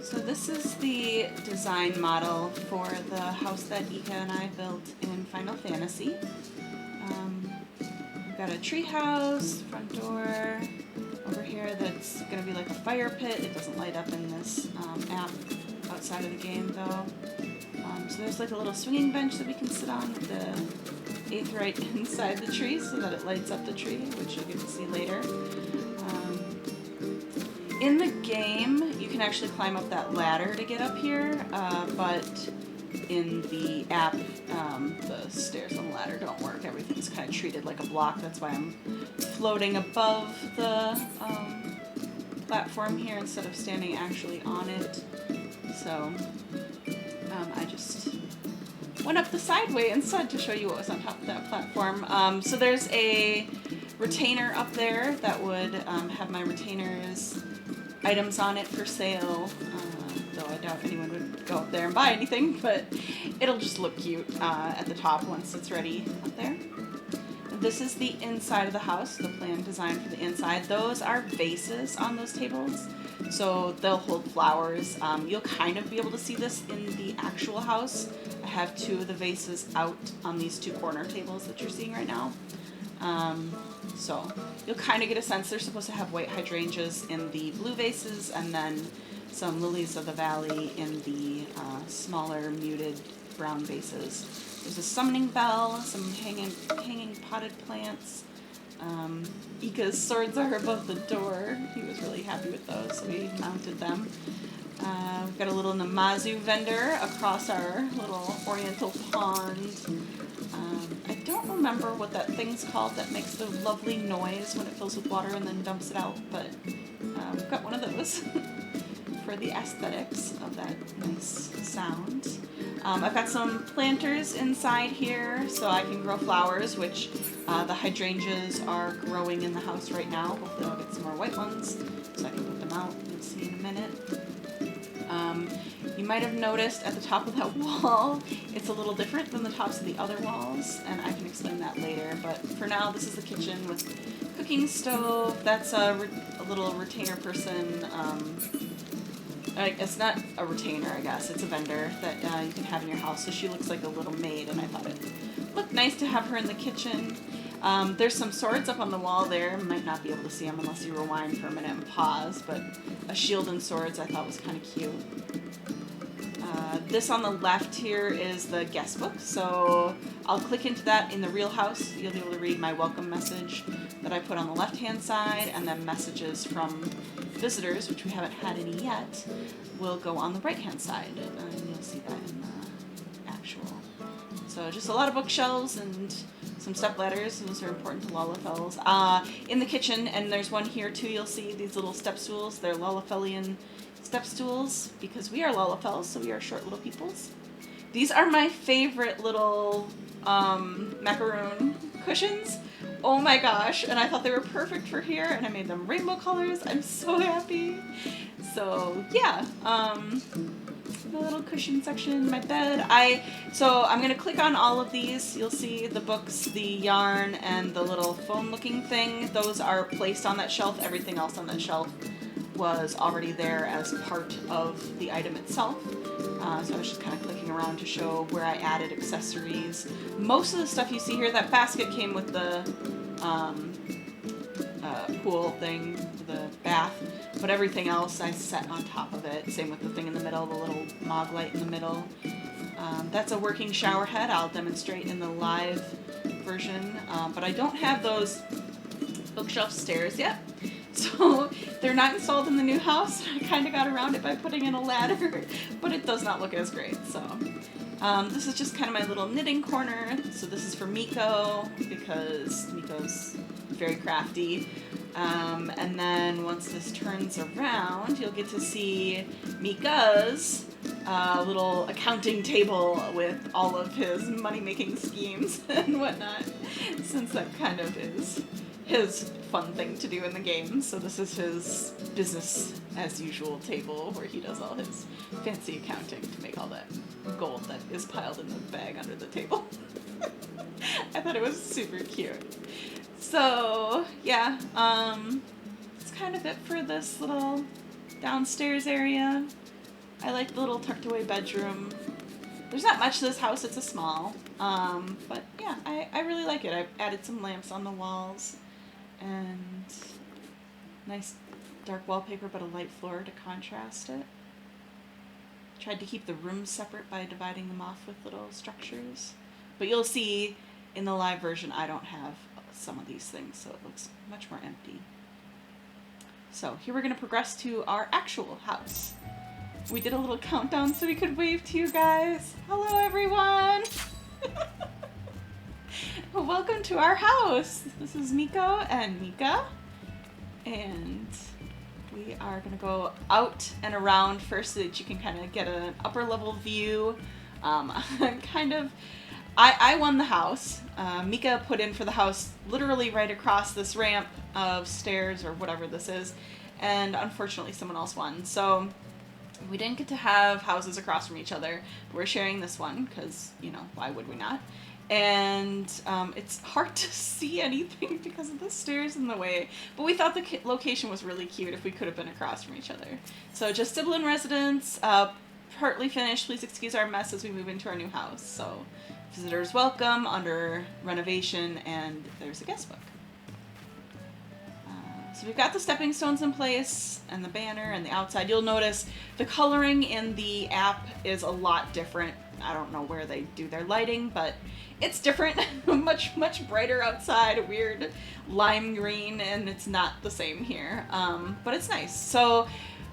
So this is the design model for the house that Ika and I built in Final Fantasy. We've got a tree house, front door over here that's going to be like a fire pit. It doesn't light up in this app outside of the game though. So there's like a little swinging bench that we can sit on with the aetheryte inside the tree so that it lights up the tree, which you'll get to see later. In the game, you can actually climb up that ladder to get up here, but in the app, the stairs on the ladder don't work. Everything's kind of treated like a block. That's why I'm floating above the platform here instead of standing actually on it. So I just went up the sideway instead to show you what was on top of that platform. So there's a retainer up there that would have my retainer's items on it for sale, though I doubt anyone would go up there and buy anything, but it'll just look cute at the top once it's ready up there. This is the inside of the house, the plan design for the inside. Those are vases on those tables, so they'll hold flowers. You'll kind of be able to see this in the actual house. I have two of the vases out on these two corner tables that you're seeing right now. So you'll kind of get a sense. They're supposed to have white hydrangeas in the blue vases and then some lilies of the valley in the smaller muted brown vases. There's a summoning bell, some hanging potted plants. Ika's swords are above the door. He was really happy with those, so we mounted them. We've got a little Namazu vendor across our little oriental pond. I don't remember what that thing's called that makes the lovely noise when it fills with water and then dumps it out, but we've got one of those for the aesthetics of that nice sound. I've got some planters inside here so I can grow flowers, which the hydrangeas are growing in the house right now. Hopefully I'll get some more white ones so I can put them out. You'll see in a minute. You might have noticed at the top of that wall, it's a little different than the tops of the other walls, and I can explain that later. But for now, this is the kitchen with cooking stove. That's a little retainer person. It's not a retainer, I guess. It's a vendor that you can have in your house. So she looks like a little maid, and I thought it looked nice to have her in the kitchen. There's some swords up on the wall there. Might not be able to see them unless you rewind for a minute and pause, but a shield and swords I thought was kind of cute. This on the left here is the guest book, so I'll click into that in the real house. You'll be able to read my welcome message that I put on the left-hand side, and then messages from visitors, which we haven't had any yet, will go on the right-hand side, and you'll see that in the actual. So just a lot of bookshelves and some step ladders. Those are important to Lalafels. In the kitchen, and there's one here too, you'll see these little step stools. They're Lalafelian step stools because we are Lalafels, so we are short little peoples. These are my favorite little macaroon cushions. Oh my gosh, and I thought they were perfect for here, and I made them rainbow colors. I'm so happy. So yeah, the little cushion section, my bed. So I'm gonna click on all of these. You'll see the books, the yarn, and the little phone looking thing. Those are placed on that shelf. Everything else on that shelf was already there as part of the item itself. So I was just kind of clicking around to show where I added accessories. Most of the stuff you see here, that basket came with the pool thing, the bath, but everything else I set on top of it. Same with the thing in the middle, the little mog light in the middle. That's a working shower head. I'll demonstrate in the live version, but I don't have those bookshelf stairs yet. So they're not installed in the new house. I kind of got around it by putting in a ladder, but it does not look as great. So this is just kind of my little knitting corner. So this is for Miko because Miko's very crafty. And then once this turns around, you'll get to see Mika's little accounting table with all of his money-making schemes and whatnot, since that kind of is his fun thing to do in the game. So this is his business as usual table where he does all his fancy accounting to make all that gold that is piled in the bag under the table. I thought it was super cute. So yeah, that's kind of it for this little downstairs area. I like the little tucked away bedroom. There's not much to this house, it's a small. But yeah, I really like it. I've added some lamps on the walls and nice dark wallpaper but a light floor to contrast it. Tried to keep the rooms separate by dividing them off with little structures. But you'll see in the live version I don't have some of these things, so it looks much more empty. So here we're going to progress to our actual house. We did a little countdown so we could wave to you guys. Hello everyone! Welcome to our house! This is Miko and Mika. And we are going to go out and around first so that you can kind of get an upper level view. I won the house. Mika put in for the house literally right across this ramp of stairs or whatever this is. And unfortunately someone else won. So we didn't get to have houses across from each other. We're sharing this one because, you know, why would we not? And it's hard to see anything because of the stairs in the way. But we thought the location was really cute if we could have been across from each other. So just Siblin residence, partly finished. Please excuse our mess as we move into our new house. So visitors welcome, under renovation, and there's a guest book. So we've got the stepping stones in place and the banner and the outside. You'll notice the coloring in the app is a lot different. I don't know where they do their lighting, but it's different. much brighter outside, a weird lime green, and it's not the same here. But it's nice. So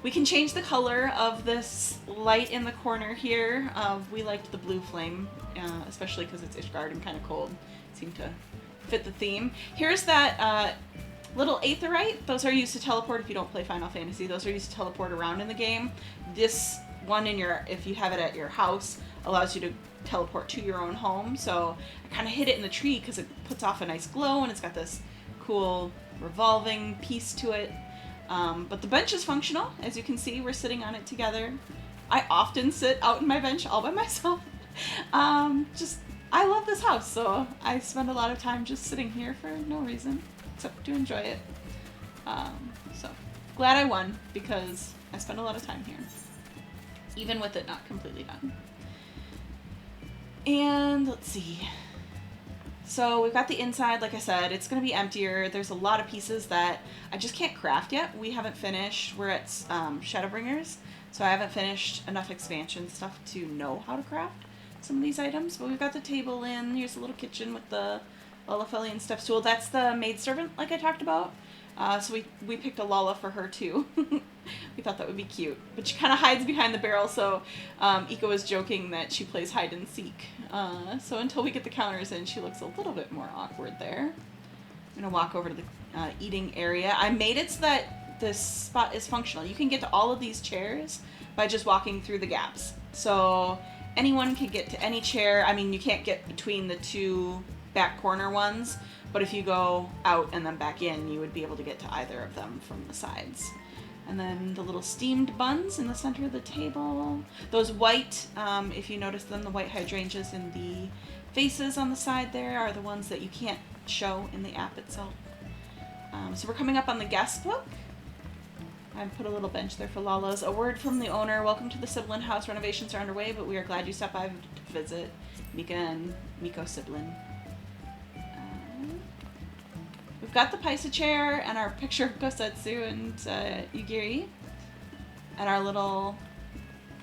we can change the color of this light in the corner here. We liked the blue flame, especially because it's Ishgard and kind of cold. It seemed to fit the theme. Here's that little aetherite. Those are used to teleport if you don't play Final Fantasy. Those are used to teleport around in the game. This one if you have it at your house, allows you to teleport to your own home. So I kind of hid it in the tree because it puts off a nice glow and it's got this cool revolving piece to it. But the bench is functional. As you can see, we're sitting on it together. I often sit out in my bench all by myself. I love this house, so I spend a lot of time just sitting here for no reason except to enjoy it. So glad I won because I spend a lot of time here, even with it not completely done. And let's see. So we've got the inside, like I said, it's going to be emptier. There's a lot of pieces that I just can't craft yet. We haven't finished. We're at Shadowbringers, so I haven't finished enough expansion stuff to know how to craft some of these items. But we've got the table in. Here's a little kitchen with the Lalafelian step stool. That's the maidservant like I talked about. So we picked a Lala for her too. We thought that would be cute. But she kind of hides behind the barrel, so Ika was joking that she plays hide and seek. So until we get the counters in, she looks a little bit more awkward there. I'm going to walk over to the eating area. I made it so that this spot is functional. You can get to all of these chairs by just walking through the gaps. So anyone can get to any chair. I mean, you can't get between the two back corner ones, but if you go out and then back in, you would be able to get to either of them from the sides. And then the little steamed buns in the center of the table. Those white, if you notice them, the white hydrangeas in the faces on the side there are the ones that you can't show in the app itself. So we're coming up on the guest book. I put a little bench there for Lala's. A word from the owner. Welcome to the Siblin House. Renovations are underway, but we are glad you stopped by to visit. Mika and Miko Siblin. We've got the Paisa chair and our picture of Kosetsu and Yugiri. And our little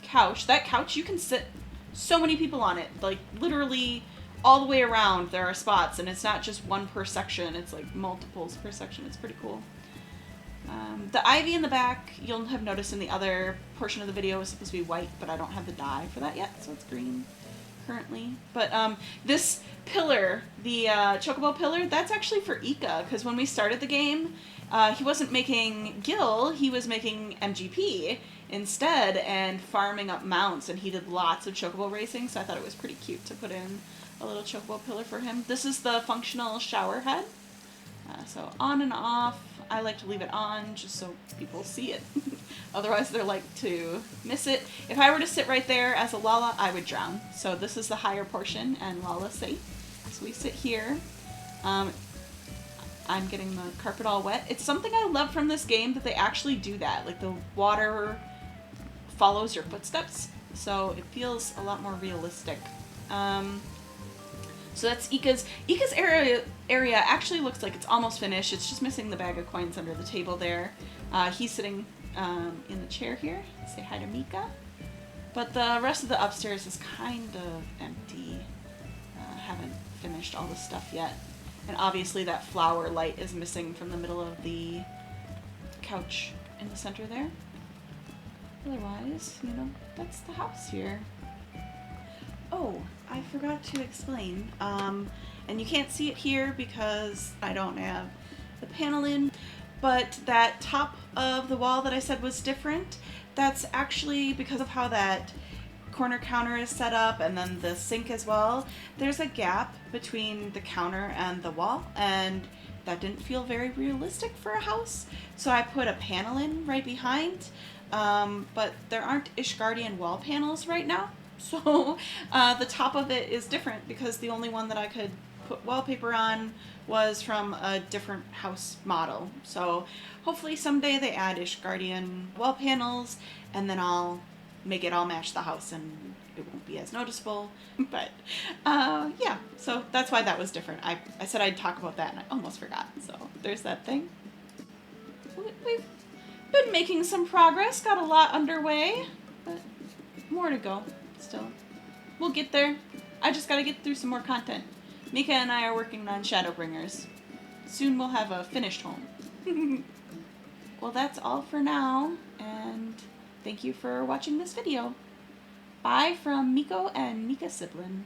couch. That couch, you can sit so many people on it. Like, literally all the way around there are spots. And it's not just one per section. It's like multiples per section. It's pretty cool. The ivy in the back, you'll have noticed in the other portion of the video, is supposed to be white, but I don't have the dye for that yet, so it's green currently. But this pillar, the chocobo pillar, that's actually for Ika, because when we started the game, he wasn't making Gil, he was making MGP instead and farming up mounts, and he did lots of chocobo racing, so I thought it was pretty cute to put in a little chocobo pillar for him. This is the functional shower head. So on and off. I like to leave it on just so people see it. Otherwise they're like to miss it. If I were to sit right there as a Lala, I would drown. So this is the higher portion and Lala's safe. So we sit here. I'm getting the carpet all wet. It's something I love from this game that they actually do that. Like the water follows your footsteps, so it feels a lot more realistic. So that's Ika's. Ika's area actually looks like it's almost finished. It's just missing the bag of coins under the table there. He's sitting in the chair here. Say hi to Mika. But the rest of the upstairs is kind of empty. Haven't finished all the stuff yet. And obviously that flower light is missing from the middle of the couch in the center there. Otherwise, you know, that's the house here. Oh, I forgot to explain, and you can't see it here because I don't have the panel in, but that top of the wall that I said was different, that's actually because of how that corner counter is set up, and then the sink as well. There's a gap between the counter and the wall, and that didn't feel very realistic for a house, so I put a panel in right behind, but there aren't Ishgardian wall panels right now. So the top of it is different because the only one that I could put wallpaper on was from a different house model. So hopefully someday they add Ishgardian wall panels, and then I'll make it all match the house and it won't be as noticeable. But yeah, so that's why that was different. I said I'd talk about that and I almost forgot. So there's that thing. We've been making some progress, got a lot underway, but more to go. Still, we'll get there. I just gotta get through some more content. Mika and I are working on Shadowbringers. Soon we'll have a finished home. Well, that's all for now, and thank you for watching this video. Bye from Miko and Mika Siblin.